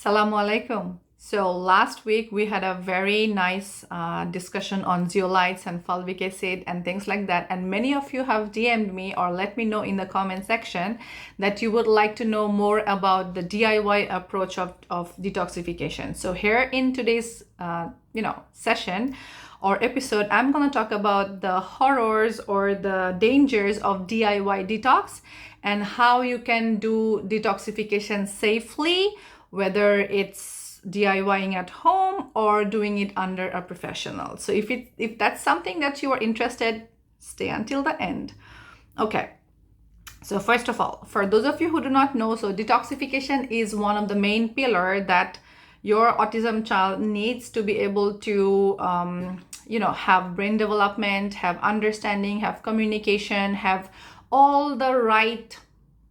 Assalamu alaikum. So last week we had a very nice discussion on zeolites and fulvic acid and things like that. And many of you have DM'd me or let me know in the comment section that you would like to know more about the DIY approach of detoxification. So here in today's session or episode, I'm going to talk about the horrors or the dangers of DIY detox and how you can do detoxification safely, whether it's DIYing at home or doing it under a professional. So if that's something that you are interested, stay until the end. Okay. So first of all, for those of you who do not know, so detoxification is one of the main pillars that your autism child needs to be able to have brain development, have understanding, have communication, have all the right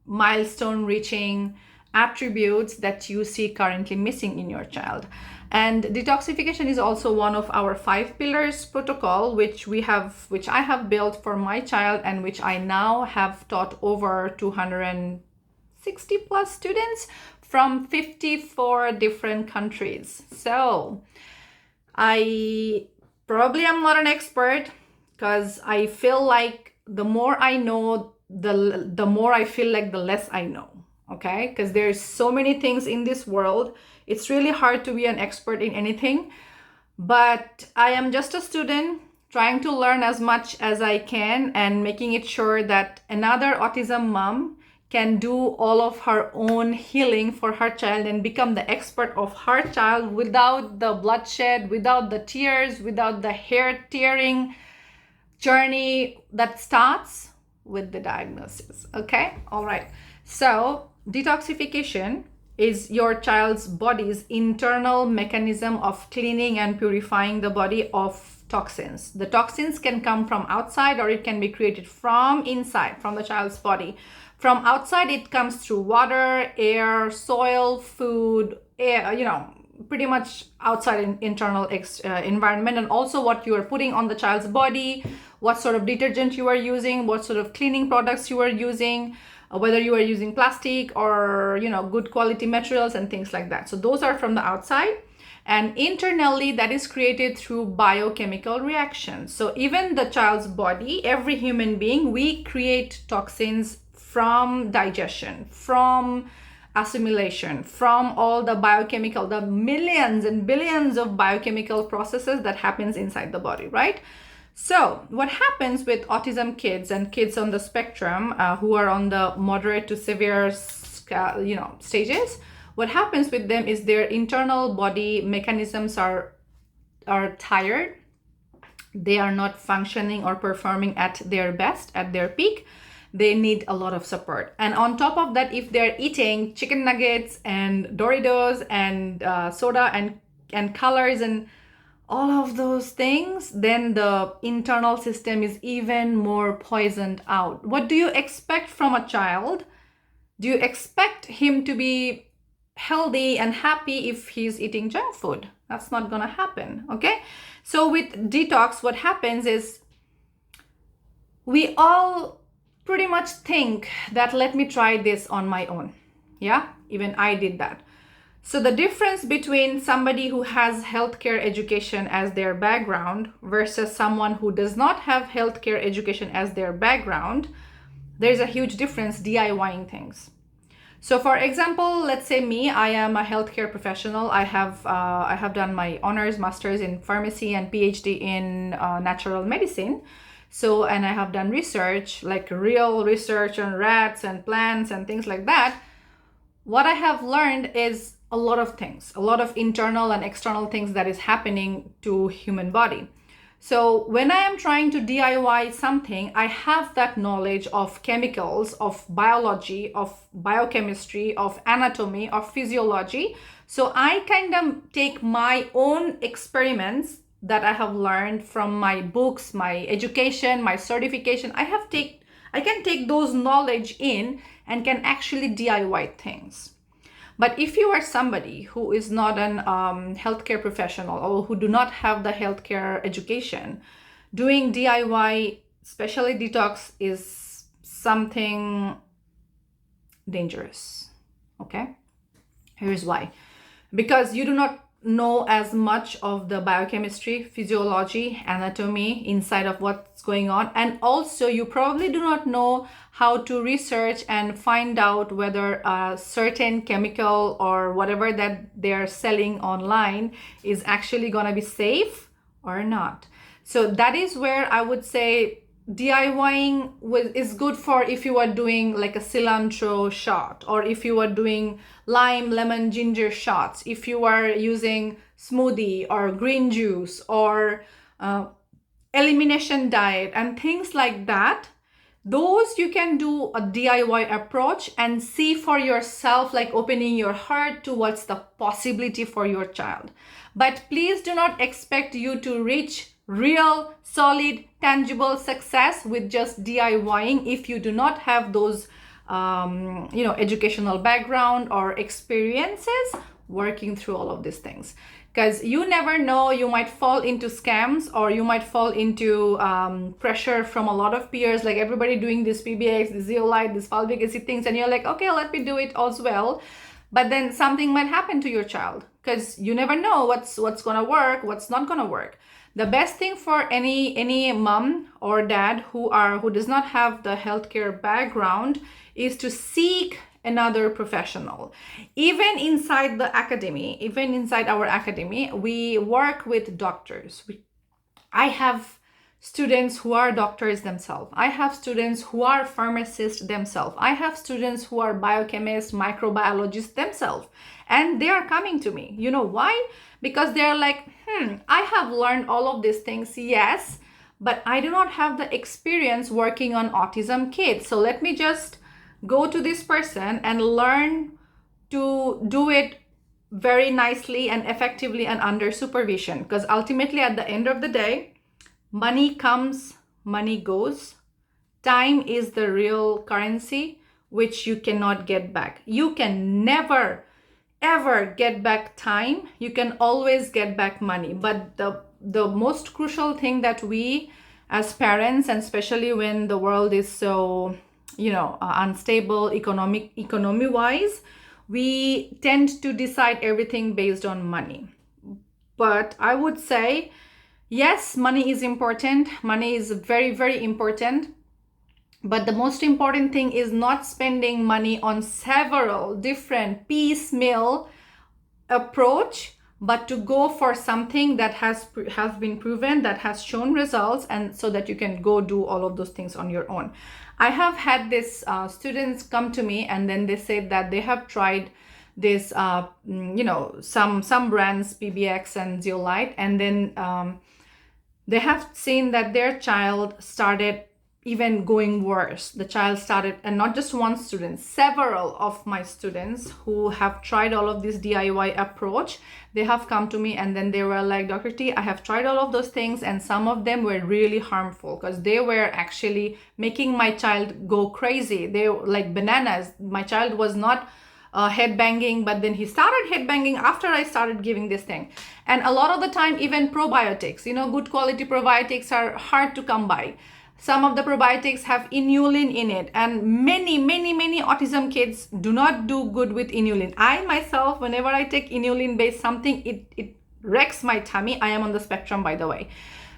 milestone reaching attributes that you see currently missing in your child. And detoxification is also one of our 5 pillars protocol, which I have built for my child and which I now have taught over 260 plus students from 54 different countries. So I probably am not an expert because I feel like the more I know, the more I feel like the less I know. Okay, because there's so many things in this world. It's really hard to be an expert in anything, but I am just a student trying to learn as much as I can and making it sure that another autism mom can do all of her own healing for her child and become the expert of her child without the bloodshed, without the tears, without the hair tearing journey that starts with the diagnosis. Okay, all right. So detoxification is your child's body's internal mechanism of cleaning and purifying the body of toxins. The toxins can come from outside or it can be created from inside, from the child's body. From outside, it comes through water, air, soil, food, air, pretty much outside internal environment, and also what you are putting on the child's body, what sort of detergent you are using, what sort of cleaning products you are using, whether you are using plastic or good quality materials and things like that. So those are from the outside, and internally that is created through biochemical reactions. So even the child's body, every human being, we create toxins from digestion, from assimilation, from all the the millions and billions of biochemical processes that happens inside the body, right? So what happens with autism kids and kids on the spectrum who are on the moderate to severe stages, what happens with them is their internal body mechanisms are tired. They are not functioning or performing at their best, at their peak. They need a lot of support. And on top of that, if they're eating chicken nuggets and Doritos and soda and colors and all of those things, then the internal system is even more poisoned out. What do you expect from a child? Do you expect him to be healthy and happy if he's eating junk food? That's not gonna happen, okay? So with detox, what happens is we all pretty much think that let me try this on my own. Yeah, even I did that. So the difference between somebody who has healthcare education as their background versus someone who does not have healthcare education as their background, there's a huge difference DIYing things. So for example, let's say me, I am a healthcare professional. I have done my honors, master's in pharmacy and PhD in natural medicine. So, and I have done research, like real research on rats and plants and things like that. What I have learned is a lot of things, a lot of internal and external things that is happening to human body. So when I am trying to DIY something, I have that knowledge of chemicals, of biology, of biochemistry, of anatomy, of physiology. So I kind of take my own experiments that I have learned from my books, my education, my certification. I can take those knowledge in and can actually DIY things. But if you are somebody who is not an healthcare professional or who do not have the healthcare education, doing DIY, especially detox, is something dangerous. Okay? Here's why. because you do not know as much of the biochemistry, physiology, anatomy inside of what's going on. And also you probably do not know how to research and find out whether a certain chemical or whatever that they're selling online is actually going to be safe or not. So that is where I would say DIYing is good for if you are doing like a cilantro shot, or if you are doing lime, lemon, ginger shots, if you are using smoothie or green juice or elimination diet and things like that. Those you can do a DIY approach and see for yourself, like opening your heart to what's the possibility for your child. But please do not expect you to reach real, solid, tangible success with just DIYing if you do not have those educational background or experiences working through all of these things. Because you never know, you might fall into scams, or you might fall into pressure from a lot of peers, like everybody doing this PBX, this zeolite, this fulvic acid things, and you're like, okay, let me do it as well. But then something might happen to your child, because you never know what's gonna work, what's not gonna work. The best thing for any mom or dad who does not have the healthcare background is to seek another professional. Even inside the academy, even inside our academy, we work with doctors. I have students who are doctors themselves. I have students who are pharmacists themselves. I have students who are biochemists, microbiologists themselves. And they are coming to me. You know why? Because they're like, I have learned all of these things, yes, but I do not have the experience working on autism kids. So let me just go to this person and learn to do it very nicely and effectively and under supervision. Because ultimately, at the end of the day, money comes, money goes. Time is the real currency, which you cannot get back. You can never, ever get back time. You can always get back money. But the most crucial thing that we as parents, and especially when the world is so unstable economy wise, we tend to decide everything based on money. But I would say, yes, money is important. Money is very, very important. But the most important thing is not spending money on several different piecemeal approach, but to go for something that has been proven, that has shown results, and so that you can go do all of those things on your own. I have had this students come to me, and then they said that they have tried this, some brands, PBX and zeolite, and then they have seen that their child started even going worse. The child started, and not just one student, several of my students who have tried all of this DIY approach, they have come to me and then they were like, Dr. T, I have tried all of those things, and some of them were really harmful because they were actually making my child go crazy. They were like bananas. My child was not headbanging, but then he started headbanging after I started giving this thing. And a lot of the time, even probiotics, good quality probiotics are hard to come by. Some of the probiotics have inulin in it, and many autism kids do not do good with inulin. I myself, whenever I take inulin based something, it wrecks my tummy. I am on the spectrum, by the way.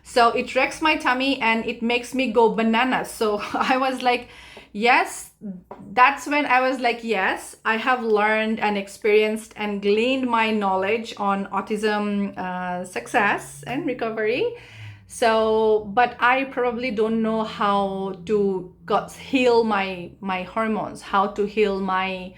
So it wrecks my tummy and it makes me go bananas. So I was like, yes, that's when I was like, yes, I have learned and experienced and gleaned my knowledge on autism success and recovery. So, but I probably don't know how to heal my hormones, how to heal my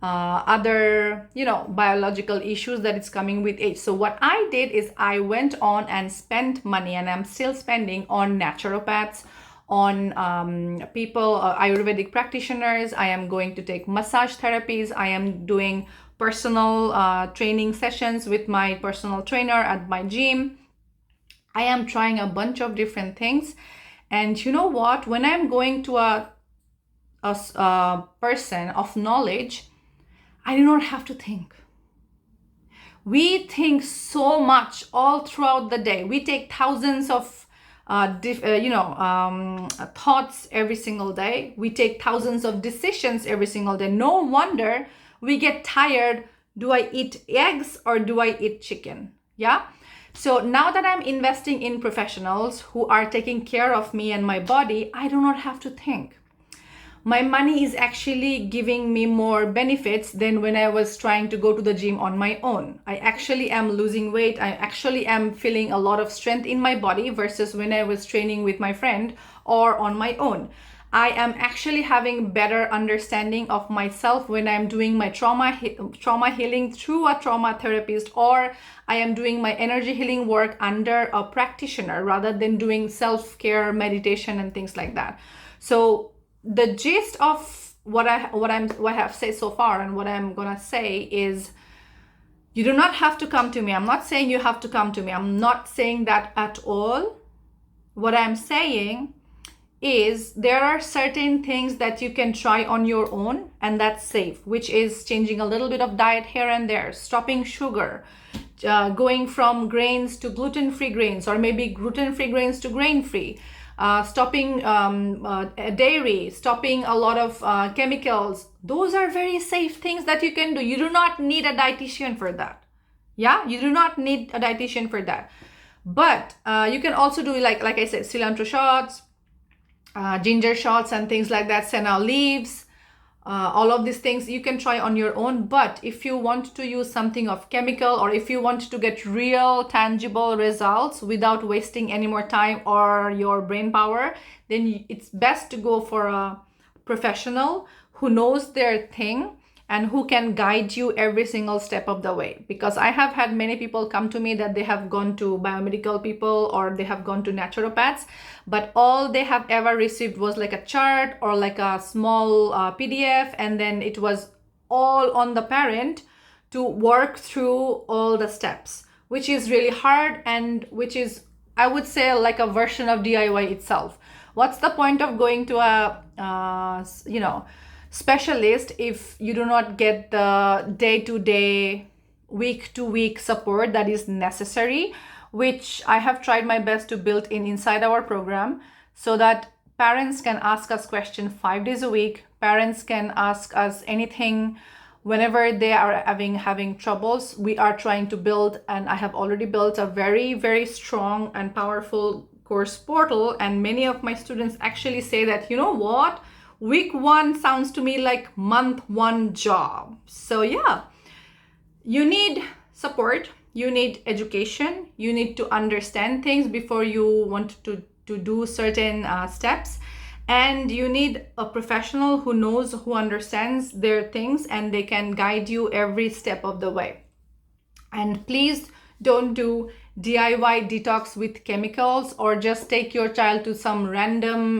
other, biological issues that is coming with age. So what I did is I went on and spent money, and I'm still spending on naturopaths, on people, Ayurvedic practitioners. I am going to take massage therapies. I am doing personal training sessions with my personal trainer at my gym. I am trying a bunch of different things. And you know what? When I'm going to a person of knowledge, I do not have to think. We think so much all throughout the day. We take thousands of thoughts every single day. We take thousands of decisions every single day. No wonder we get tired Do I eat eggs or do I eat chicken? Yeah. So now that I'm investing in professionals who are taking care of me and my body, I do not have to think. My money is actually giving me more benefits than when I was trying to go to the gym on my own. I actually am losing weight. I actually am feeling a lot of strength in my body versus when I was training with my friend or on my own. I am actually having better understanding of myself when I'm doing my trauma healing through a trauma therapist, or I am doing my energy healing work under a practitioner rather than doing self-care meditation and things like that. So the gist of what I have said so far and what I'm gonna say is, you do not have to come to me. I'm not saying you have to come to me. I'm not saying that at all. What I'm saying is there are certain things that you can try on your own, and that's safe, which is changing a little bit of diet here and there, stopping sugar, going from grains to gluten-free grains, or maybe gluten-free grains to grain-free, stopping dairy, stopping a lot of chemicals. Those are very safe things that you can do. You do not need a dietitian for that. Yeah, you do not need a dietitian for that. But you can also do, like I said, cilantro shots, ginger shots and things like that, senna leaves, all of these things you can try on your own. But if you want to use something of chemical, or if you want to get real tangible results without wasting any more time or your brain power, then it's best to go for a professional who knows their thing and who can guide you every single step of the way. Because I have had many people come to me that they have gone to biomedical people or they have gone to naturopaths, but all they have ever received was like a chart or like a small PDF, and then it was all on the parent to work through all the steps, which is really hard, and which is, I would say, like a version of DIY itself. What's the point of going to a specialist if you do not get the day-to-day, week-to-week support that is necessary, which I have tried my best to build inside our program, so that parents can ask us questions 5 days a week. Parents can ask us anything whenever they are having troubles. We are trying to build, and I have already built, a very, very strong and powerful course portal. And many of my students actually say that, you know what, week 1 sounds to me like month 1 job. So yeah, you need support, you need education, you need to understand things before you want to do certain steps, and you need a professional who knows, who understands their things, and they can guide you every step of the way. And please don't do DIY detox with chemicals, or just take your child to some random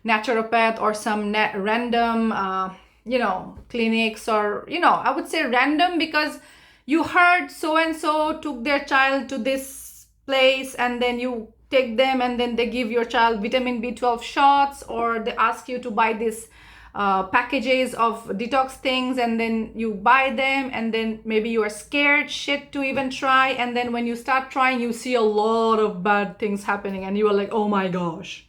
naturopath or some random clinics, or I would say random because you heard so and so took their child to this place, and then you take them and then they give your child vitamin B12 shots, or they ask you to buy this packages of detox things, and then you buy them, and then maybe you are scared shit to even try, and then when you start trying you see a lot of bad things happening, and you are like, oh my gosh.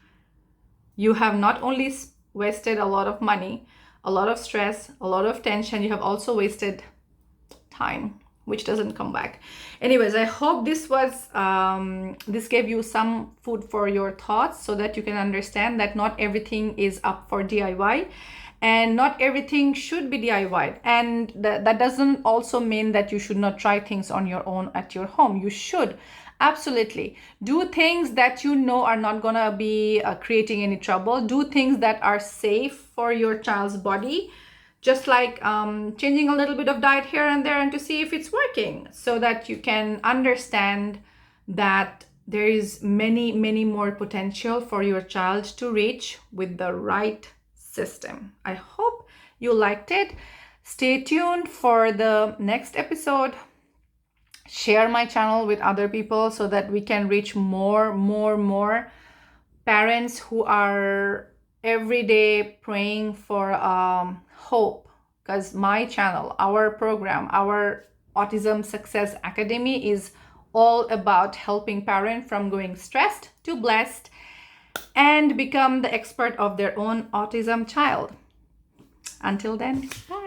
You have not only wasted a lot of money, a lot of stress, a lot of tension, you have also wasted time, which doesn't come back. Anyways, I hope this gave you some food for your thoughts, so that you can understand that not everything is up for DIY, and not everything should be DIY. And that doesn't also mean that you should not try things on your own at your home. You should. Absolutely. Do things that you know are not going to be creating any trouble. Do things that are safe for your child's body, just like changing a little bit of diet here and there, and to see if it's working, so that you can understand that there is many, many more potential for your child to reach with the right system. I hope you liked it. Stay tuned for the next episode. Share my channel with other people so that we can reach more parents who are every day praying for hope. Because my channel, our program, our Autism Success Academy is all about helping parents from going stressed to blessed and become the expert of their own autism child. Until then, bye.